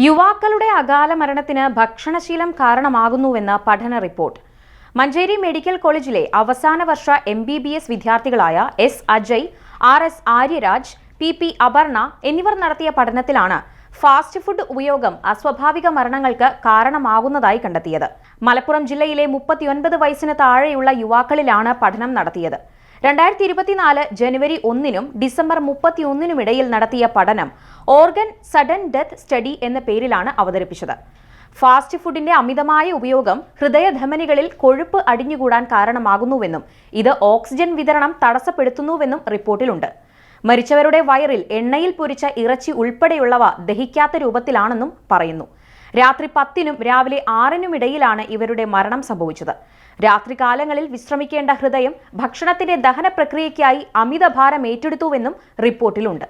യുവാക്കളുടെ അകാല മരണത്തിന് ഭക്ഷണശീലം കാരണമാകുന്നുവെന്ന് പഠന റിപ്പോർട്ട്. മഞ്ചേരി മെഡിക്കൽ കോളേജിലെ അവസാന വർഷ MBBS വിദ്യാർത്ഥികളായ S. Ajay, RS. Aryaraj, PP. Aparna എന്നിവർ നടത്തിയ പഠനത്തിലാണ് ഫാസ്റ്റ് ഫുഡ് ഉപയോഗം അസ്വാഭാവിക മരണങ്ങൾക്ക് കാരണമാകുന്നതായി കണ്ടെത്തിയത്. മലപ്പുറം ജില്ലയിലെ 39 വയസ്സിന് താഴെയുള്ള യുവാക്കളിലാണ് പഠനം നടത്തിയത്. 2024 ജനുവരി 1-നും ഡിസംബർ 31-നും ഇടയിൽ നടത്തിയ പഠനം ഓർഗൻ സഡൻ ഡെത്ത് സ്റ്റഡി എന്ന പേരിലാണ് അവതരിപ്പിച്ചത്. ഫാസ്റ്റ് ഫുഡിന്റെ അമിതമായ ഉപയോഗം ഹൃദയധമനികളിൽ കൊഴുപ്പ് അടിഞ്ഞുകൂടാൻ കാരണമാകുന്നുവെന്നും ഇത് ഓക്സിജൻ വിതരണം തടസ്സപ്പെടുത്തുന്നുവെന്നും റിപ്പോർട്ടിലുണ്ട്. മരിച്ചവരുടെ വയറിൽ എണ്ണയിൽ പൊരിച്ച ഇറച്ചി ഉൾപ്പെടെയുള്ളവ ദഹിക്കാത്ത രൂപത്തിലാണെന്നും പറയുന്നു. രാത്രി 10-നും രാവിലെ 6-നും ഇടയിലാണ് ഇവരുടെ മരണം സംഭവിച്ചത്. രാത്രികാലങ്ങളിൽ വിശ്രമിക്കേണ്ട ഹൃദയം ഭക്ഷണത്തിന്റെ ദഹന പ്രക്രിയയ്ക്കായി അമിതഭാരം ഏറ്റെടുത്തുവെന്നും റിപ്പോർട്ടിലുണ്ട്.